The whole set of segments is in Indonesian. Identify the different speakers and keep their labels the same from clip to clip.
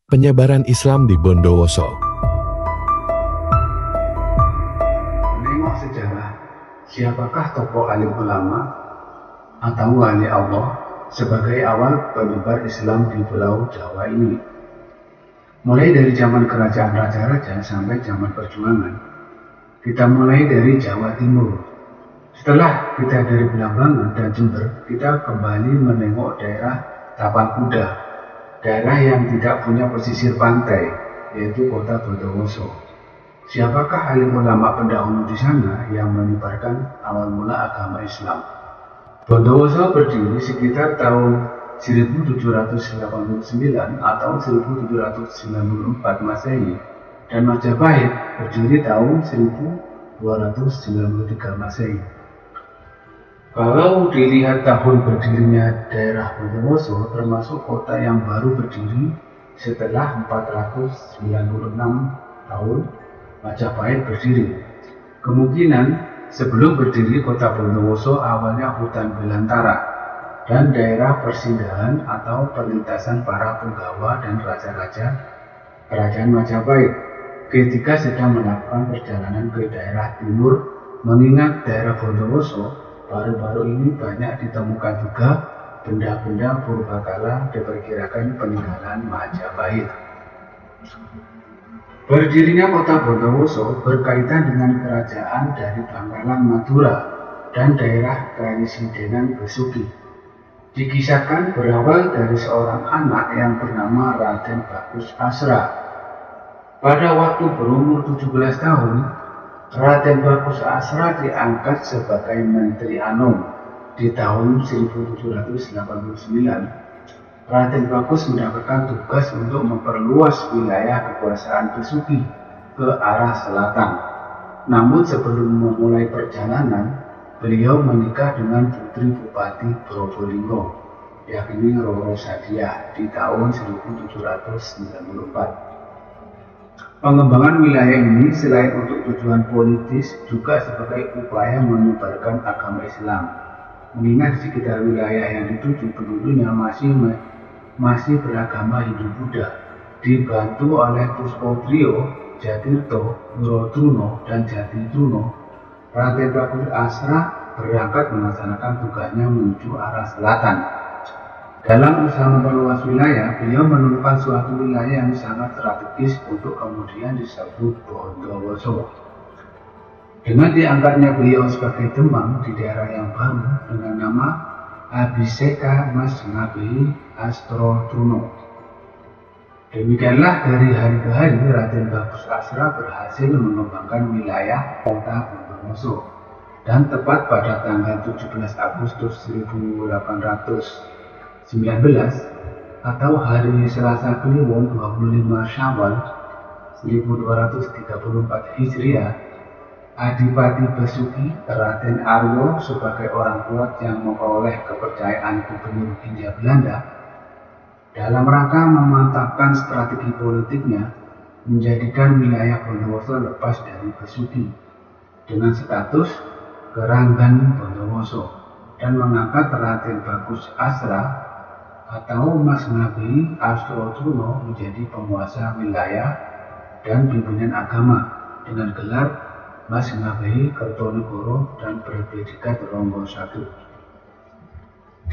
Speaker 1: Penyebaran Islam di Bondowoso.
Speaker 2: Menengok sejarah, siapakah tokoh alim ulama atau wali Allah sebagai awal penyebar Islam di Pulau Jawa ini? Mulai dari zaman kerajaan raja-raja sampai zaman perjuangan, kita mulai dari Jawa Timur. Setelah kita dari Belambangan dan Jember, kita kembali menengok daerah Tapal Kuda, daerah yang tidak punya pesisir pantai, yaitu kota Bondowoso. Siapakah alim ulama pendahulu di sana yang menyebarkan awal mula agama Islam? Bondowoso berdiri sekitar tahun 1789 atau 1794 Masehi, dan Majapahit berdiri tahun 1293 Masehi. Kalau dilihat tahun berdirinya daerah Bondowoso, termasuk kota yang baru berdiri setelah 496 tahun Majapahit berdiri. Kemungkinan sebelum berdiri kota Bondowoso awalnya hutan belantara dan daerah persinggahan atau perlintasan para punggawa dan raja-raja kerajaan Majapahit ketika sedang melakukan perjalanan ke daerah timur, mengingat daerah Bondowoso baru-baru ini banyak ditemukan juga benda-benda purbakala diperkirakan peninggalan Majapahit. Berdirinya kota Bondowoso berkaitan dengan kerajaan dari Bangkalan Madura dan daerah Karangsidena Besuki. Dikisahkan berawal dari seorang anak yang bernama Raden Bagus Asra. Pada waktu berumur 17 tahun, Raden Bagus Asra diangkat sebagai Menteri Anom. Di tahun 1789, Raden Bagus mendapatkan tugas untuk memperluas wilayah kekuasaan Besuki ke arah selatan. Namun sebelum memulai perjalanan, beliau menikah dengan putri Bupati Probolinggo, yakni Roro Sadia, di tahun 1794. Pengembangan wilayah ini selain untuk tujuan politis juga sebagai upaya menyebarkan agama Islam. Mengingat di sekitar wilayah yang dituju penduduknya masih beragama Hindu-Buddha, dibantu oleh Puspotrio, Jatirto, Nurotruno, dan Jatitruno, Raden Bagus Asra berangkat melaksanakan tugasnya menuju arah selatan. Dalam usaha memperluas wilayah, beliau menemukan suatu wilayah yang sangat strategis untuk kemudian disebut Bondowoso. Dengan diangkatnya beliau sebagai Demang di daerah yang baru dengan nama Abhiseka Mas Ngabehi Astrotruno. Demikianlah dari hari ke hari Raden Bagus Asra berhasil mengembangkan wilayah kota Bondowoso. Dan tepat pada tanggal 17 Agustus 1819 atau hari Selasa Kliwon 25 Syawal 1234 Hijriah, Adipati Besuki Raden Aryo sebagai orang kuat yang memperoleh kepercayaan Gubernur Hindia Belanda dalam rangka memantapkan strategi politiknya, menjadikan wilayah Bondowoso lepas dari Besuki dengan status Keranggan Bondowoso dan mengangkat Raden Bagus Asra atau Mas Ngabehi Astrotruno menjadi penguasa wilayah dan pimpinan agama dengan gelar Mas Ngabehi Kertonegoro dan berpredikat Ronggo I.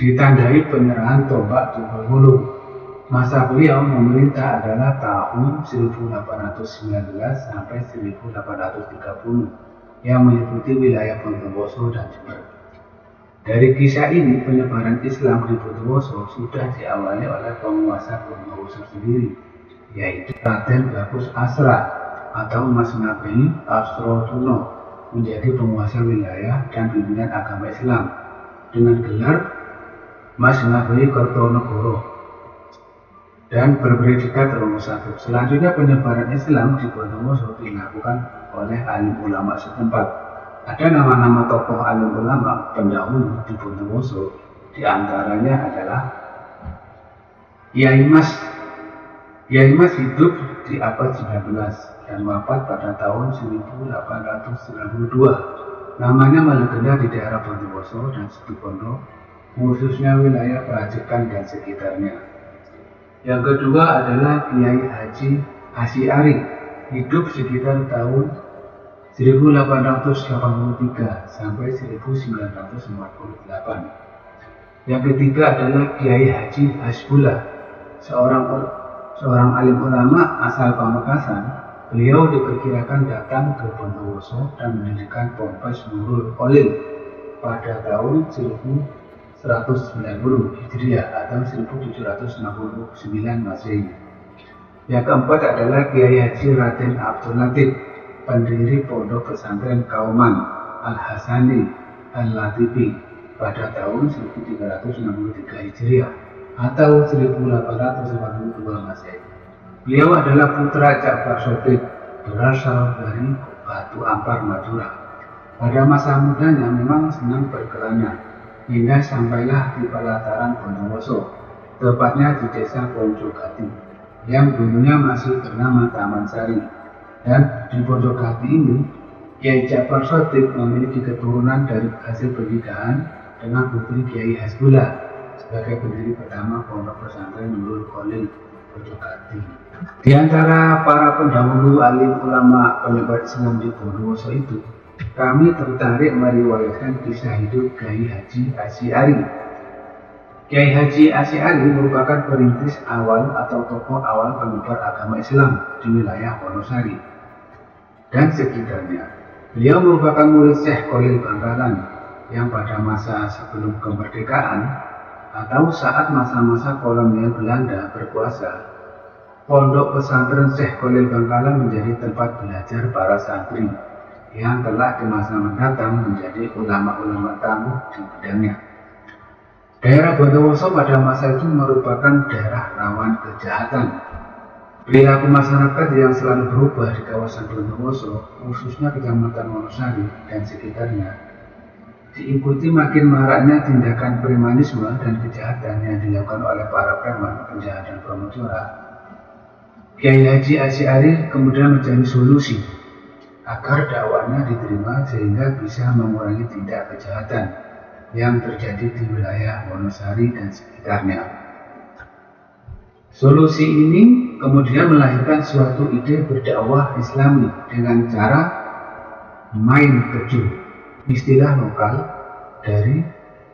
Speaker 2: Ditandai penyerahan tombak Tukulwulung. Masa beliau memerintah adalah tahun 1819 sampai 1830 yang meliputi wilayah Bondowoso dan Jember. Dari kisah ini, penyebaran Islam di Bondowoso sudah diawali oleh penguasa Bondowoso sendiri, yaitu Raden Bagus Asra atau Mas Ngabehi Astrotruno menjadi penguasa wilayah dan pimpinan agama Islam dengan gelar Mas Ngabehi Kertonegoro dan berpredikat Ronggo I. Selanjutnya penyebaran Islam di Bondowoso dilakukan oleh alim ulama setempat. Ada nama-nama tokoh alim ulama pendahulu di Bondowoso, diantaranya adalah Kyai Mas. Kyai Mas hidup di abad 19 dan wafat pada tahun 1892. Namanya melegenda di daerah Bondowoso dan Situbondo, khususnya wilayah Perajikan dan sekitarnya. Yang kedua adalah Kiai Haji Asy'ari, hidup sekitar tahun 1883 sampai 1948. Yang ketiga adalah Kiai Haji Hasbullah, seorang alim ulama asal Pamekasan. Beliau diperkirakan datang ke Bondowoso dan mendirikan Ponpes Nurul Khalil pada tahun 1190 Hijriah atau 1769 Masehi. Yang keempat adalah Kiai Haji Raden Abdul Latif, pendiri Pondok Pesantren Kauman Al-Hasani Al-Latifi pada tahun 1363 Hijriah atau 1882 Masehi. Beliau adalah putra Ja'far Shadiq, berasal dari Batu Ampar, Madura. Pada masa mudanya memang senang berkelana, hingga sampailah di pelataran Bondowoso, tepatnya di desa Pojokati, yang dulunya masih bernama Taman Sari. Dan di Pojokati ini, Kiai Ja'far Shadiq memiliki keturunan dari hasil pernikahan dengan putri Kiai Hasbullah sebagai pendiri pertama Pondok Pesantren Nurul Khalil Pojokati. Di antara para pendahulu alim ulama penyebar Islam di Bondowoso itu, kami tertarik meriwayatkan kisah hidup Kiai Haji Asy'ari. Kiai Haji Asy'ari merupakan perintis awal atau tokoh awal penyebar agama Islam di wilayah Wonosari dan sekitarnya. Beliau merupakan murid Syekh Khalil Bangkalan yang pada masa sebelum kemerdekaan atau saat masa-masa kolonial Belanda berkuasa, Pondok Pesantren Syekh Khalil Bangkalan menjadi tempat belajar para santri yang kelak di masa mendatang menjadi ulama-ulama tangguh di bidangnya. Daerah Bondowoso pada masa itu merupakan daerah rawan kejahatan. Perilaku masyarakat yang selalu berubah di kawasan Bondowoso, khususnya Kecamatan Wonosari dan sekitarnya, diikuti makin maraknya tindakan premanisme dan kejahatan yang dilakukan oleh para preman, penjahat dan promotora. Kiai Haji Asy'ari kemudian mencari solusi agar dakwahnya diterima sehingga bisa mengurangi tindak kejahatan yang terjadi di wilayah Wonosari dan sekitarnya. Solusi ini kemudian melahirkan suatu ide berdakwah Islami dengan cara main keju, istilah lokal dari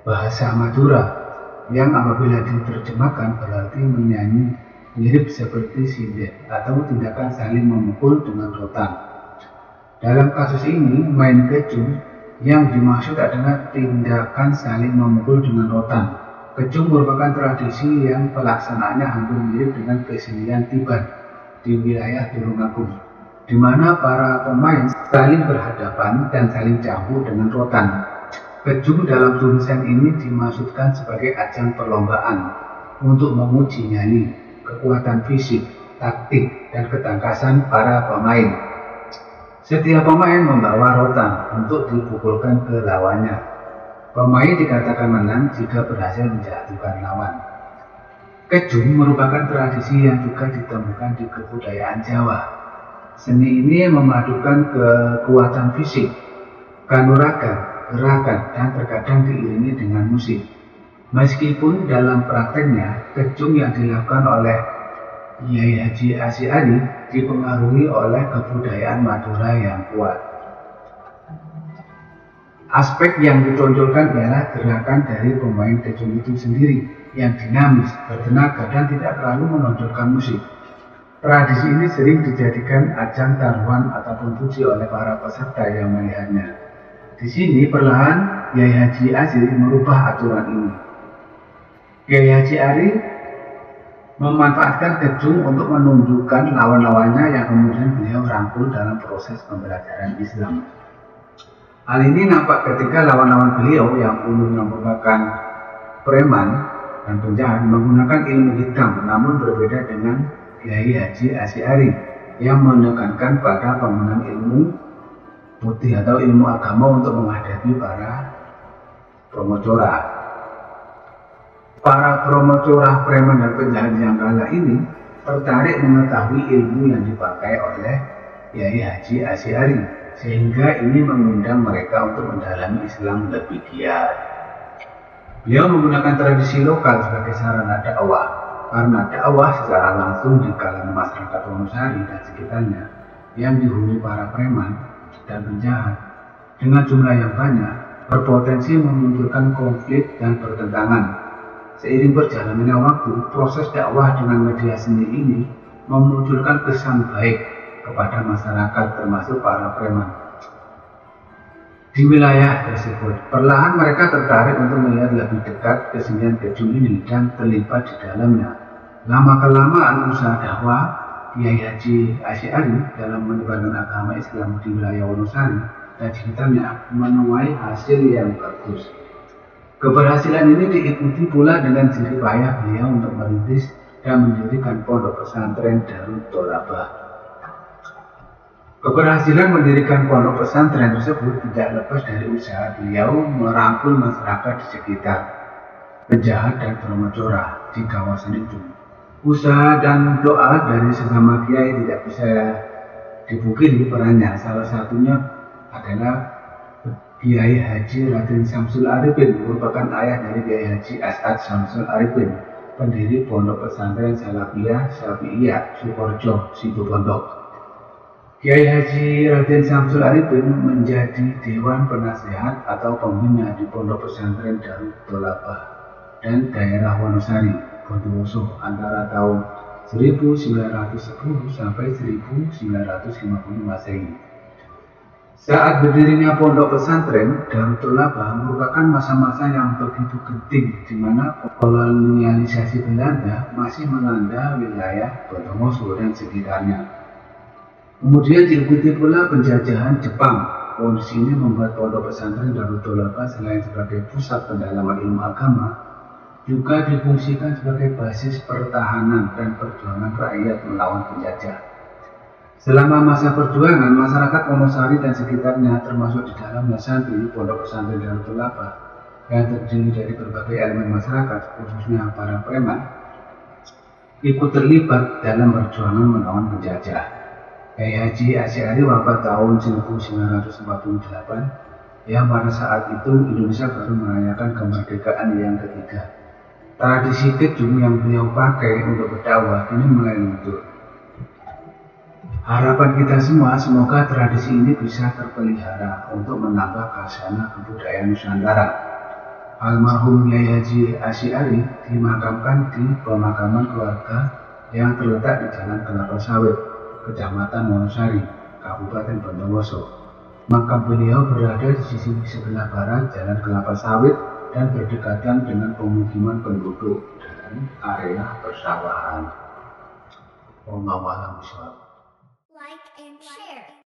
Speaker 2: bahasa Madura yang apabila diterjemahkan berarti menyanyi, mirip seperti sindir atau tindakan saling memukul dengan rotan. Dalam kasus ini, main keju yang dimaksud adalah tindakan saling memukul dengan rotan. Keju merupakan tradisi yang pelaksanaannya hampir mirip dengan kesenian Tiban di wilayah Tulungagung, di mana para pemain saling berhadapan dan saling cambuk dengan rotan. Keju dalam tulisan ini dimaksudkan sebagai ajang perlombaan untuk menguji nyali, kekuatan fisik, taktik, dan ketangkasan para pemain. Setiap pemain membawa rotan untuk dipukulkan ke lawannya. Pemain dikatakan menang jika berhasil menjatuhkan lawan. Keju merupakan tradisi yang juga ditemukan di kebudayaan Jawa. Seni ini memadukan kekuatan fisik, kanuragan, gerakan, dan terkadang diiringi dengan musik. Meskipun dalam prakteknya, kejung yang dilakukan oleh Kiai Haji Asy'ari dipengaruhi oleh kebudayaan Madura yang kuat. Aspek yang ditonjolkan ialah gerakan dari pemain kejung itu sendiri yang dinamis, bertenaga, dan tidak terlalu menonjolkan musik. Tradisi ini sering dijadikan ajang taruhan ataupun puji oleh para peserta yang melihatnya. Di sini perlahan Kiai Haji Asy'ari merubah aturan ini. Kiai Haji Asy'ari memanfaatkan kejung untuk menunjukkan lawan-lawannya yang kemudian beliau rangkul dalam proses pembelajaran Islam. Hal ini nampak ketika lawan-lawan beliau yang umumnya merupakan preman dan penjahat menggunakan ilmu hitam, namun berbeda dengan Kiai Haji Asy'ari yang menekankan pada penggunaan ilmu putih atau ilmu agama untuk menghadapi para promocora. Para promocora, preman, dan penjahat yang kala ini tertarik mengetahui ilmu yang dipakai oleh Kiai Haji Asy'ari, sehingga ini mengundang mereka untuk mendalami Islam lebih giat. Beliau menggunakan tradisi lokal sebagai sarana dakwah. karena dakwah secara langsung di kalangan masyarakat Wonosari dan sekitarnya yang dihuni para preman dan penjahat dengan jumlah yang banyak berpotensi memunculkan konflik dan pertentangan. Seiring berjalannya waktu, proses dakwah dengan media seni ini memunculkan kesan baik kepada masyarakat termasuk para preman di wilayah tersebut. Perlahan mereka tertarik untuk melihat lebih dekat kesenian kejung ini dan terlibat di dalamnya. Lama-kelamaan usaha dakwah Kiai Haji Asy'ari dalam menyebarkan agama Islam di wilayah Wonosari dan sekitarnya menuai hasil yang bagus. Keberhasilan ini diikuti pula dengan jerih payah beliau untuk merintis dan mendirikan pondok pesantren Darut Tolabah. Keberhasilan mendirikan pondok pesantren tersebut tidak lepas dari usaha beliau merangkul masyarakat di sekitar penjahat dan bermocora di kawasan itu. Usaha dan doa dari sesama kiai tidak bisa dipungkiri perannya. Salah satunya adalah Kiai Haji Raden Syamsul Arifin, merupakan ayah dari Kiai Haji As'ad Syamsul Arifin, pendiri pondok pesantren Salafiyah Syafi'iyah Sukorejo, Situbondo. Kiai Haji Raden Syamsul Arifin menjadi Dewan Penasehat atau pembina di Pondok Pesantren Darut Tolabah dan daerah Wonosari, Bondowoso antara tahun 1910 sampai 1950 Masehi. Saat berdirinya Pondok Pesantren Darut Tolabah merupakan masa-masa yang begitu genting di mana kolonialisasi Belanda masih melanda wilayah Bondowoso dan sekitarnya. Kemudian diikuti pula penjajahan Jepang. Kondisi ini membuat Pondok Pesantren Darut Tolabah selain sebagai pusat pendalaman ilmu agama, juga difungsikan sebagai basis pertahanan dan perjuangan rakyat melawan penjajah. Selama masa perjuangan, masyarakat Wonosari dan sekitarnya termasuk di dalamnya santri Pondok Pesantren Darut Tolabah yang terdiri dari berbagai elemen masyarakat, khususnya para preman, ikut terlibat dalam perjuangan melawan penjajah. Kiai Haji Asy'ari wafat tahun 1948 yang pada saat itu Indonesia baru merayakan kemerdekaan yang ketiga. Tradisi kejung yang beliau pakai untuk berdakwah ini mulai luntur. Harapan kita semua semoga tradisi ini bisa terpelihara untuk menambah khazanah kebudayaan Nusantara. Almarhum Kiai Haji Asy'ari dimakamkan di pemakaman keluarga yang terletak di Jalan Kelapa Sawit, Kecamatan Wonosari, Kabupaten Bondowoso. Makam beliau berada di sisi sebelah barat Jalan Kelapa Sawit dan berdekatan dengan pemukiman penduduk dan area persawahan. Wallahu a'lam bishawab.
Speaker 3: Like and share.